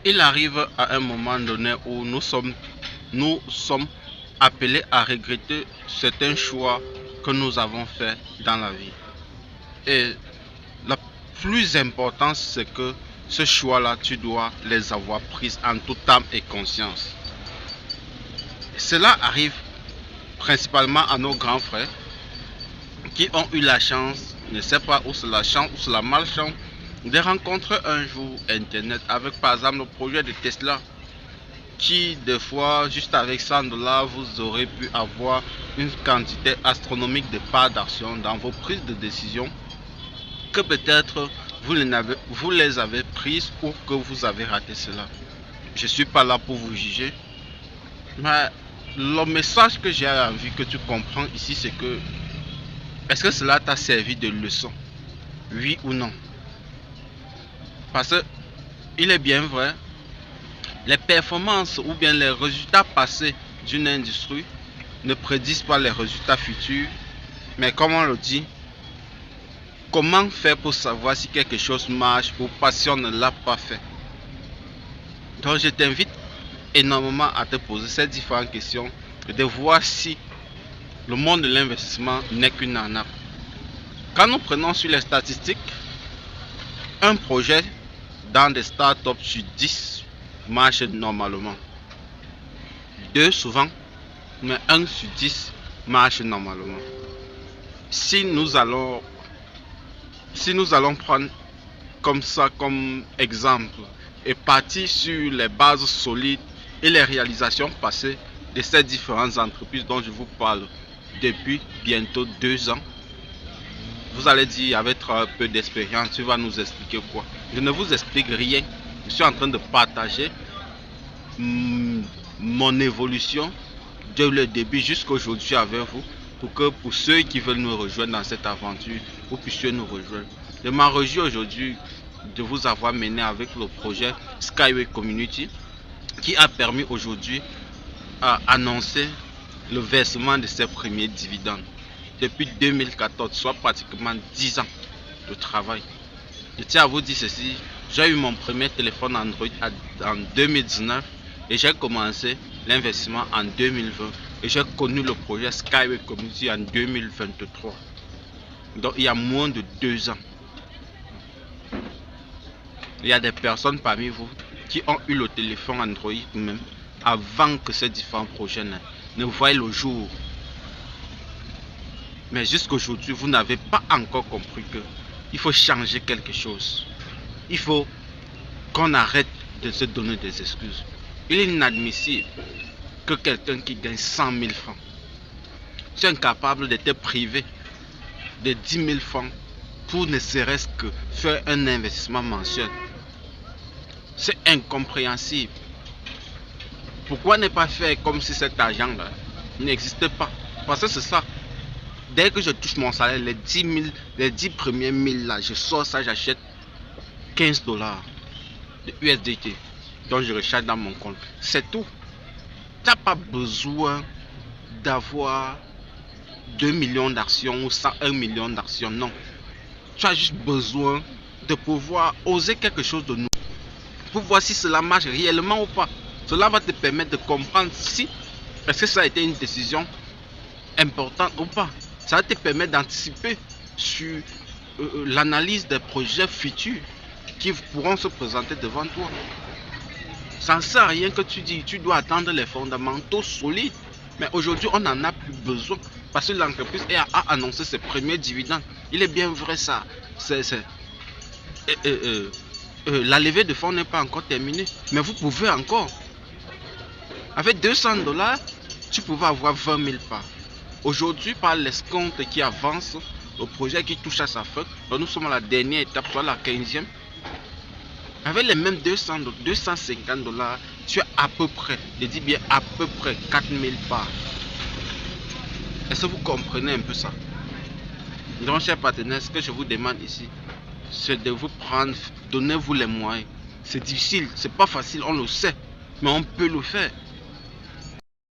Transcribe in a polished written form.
Il arrive à un moment donné où nous sommes appelés à regretter certains choix que nous avons faits dans la vie. Et le plus important, c'est que ce choix-là, tu dois les avoir pris en toute âme et conscience. Cela arrive principalement à nos grands frères qui ont eu la chance, ne sais pas où c'est la chance ou c'est la malchance, de rencontrer un jour Internet avec par exemple le projet de Tesla, qui des fois juste avec 100 $, vous aurez pu avoir une quantité astronomique de parts d'action dans vos prises de décision que peut-être vous les avez prises ou que vous avez raté cela. Je ne suis pas là pour vous juger, mais le message que j'ai envie que tu comprends ici, c'est que est-ce que cela t'a servi de leçon? Oui ou non? Parce que il est bien vrai, les performances ou bien les résultats passés d'une industrie ne prédisent pas les résultats futurs, mais comme on le dit, comment faire pour savoir si quelque chose marche ou pas si on ne l'a pas fait? Donc je t'invite énormément à te poser ces différentes questions et de voir si le monde de l'investissement n'est qu'une arnaque. Quand nous prenons sur les statistiques, un projet dans des startups sur 10 marche normalement. 2 souvent, mais 1 sur 10 marche normalement. Si nous allons prendre comme ça comme exemple et partir sur les bases solides et les réalisations passées de ces différentes entreprises dont je vous parle depuis bientôt 2 ans, vous allez dire avec un peu d'expérience, tu vas nous expliquer quoi? Je ne vous explique rien. Je suis en train de partager mon évolution de le début jusqu'à aujourd'hui avec vous, pour que pour ceux qui veulent nous rejoindre dans cette aventure, vous puissiez nous rejoindre. Je m'en réjouis aujourd'hui de vous avoir mené avec le projet Skyway Community, qui a permis aujourd'hui à annoncer le versement de ses premiers dividendes depuis 2014, soit pratiquement 10 ans de travail. Je tiens à vous dire ceci, j'ai eu mon premier téléphone Android en 2019 et j'ai commencé l'investissement en 2020 et j'ai connu le projet Skyway Community en 2023. Donc il y a moins de 2 ans. Il y a des personnes parmi vous qui ont eu le téléphone Android même avant que ces différents projets ne voient le jour. Mais jusqu'à aujourd'hui, vous n'avez pas encore compris qu'il faut changer quelque chose. Il faut qu'on arrête de se donner des excuses. Il est inadmissible que quelqu'un qui gagne 100 000 francs soit incapable d'être privé de 10 000 francs pour ne serait-ce que faire un investissement mensuel. C'est incompréhensible. Pourquoi ne pas faire comme si cet argent-là n'existait pas? Parce que c'est ça. Dès que je touche mon salaire, les 10 premiers 1000 là, je sors ça, j'achète 15 $ de USDT. Donc je recharge dans mon compte. C'est tout. Tu n'as pas besoin d'avoir 2 millions d'actions ou 101 millions d'actions. Non. Tu as juste besoin de pouvoir oser quelque chose de nouveau. Pour voir si cela marche réellement ou pas. Cela va te permettre de comprendre si est-ce que ça a été une décision importante ou pas. Ça va te permettre d'anticiper sur l'analyse des projets futurs qui pourront se présenter devant toi. Ça ne sert à rien que tu dis, tu dois attendre les fondamentaux solides. Mais aujourd'hui, on n'en a plus besoin parce que l'entreprise a annoncé ses premiers dividendes. Il est bien vrai ça. La levée de fonds n'est pas encore terminée. Mais vous pouvez encore. Avec 200 $, tu pouvais avoir 20 000 parts. Aujourd'hui, par l'escompte qui avance, le projet qui touche à sa fin, donc nous sommes à la dernière étape, soit la 15e. Avec les mêmes 250 $, tu as à peu près, je dis bien à peu près 4000 parts. Est-ce que vous comprenez un peu ça? Donc, chers partenaires, ce que je vous demande ici, c'est de vous prendre, donnez-vous les moyens. C'est difficile, c'est pas facile, on le sait, mais on peut le faire.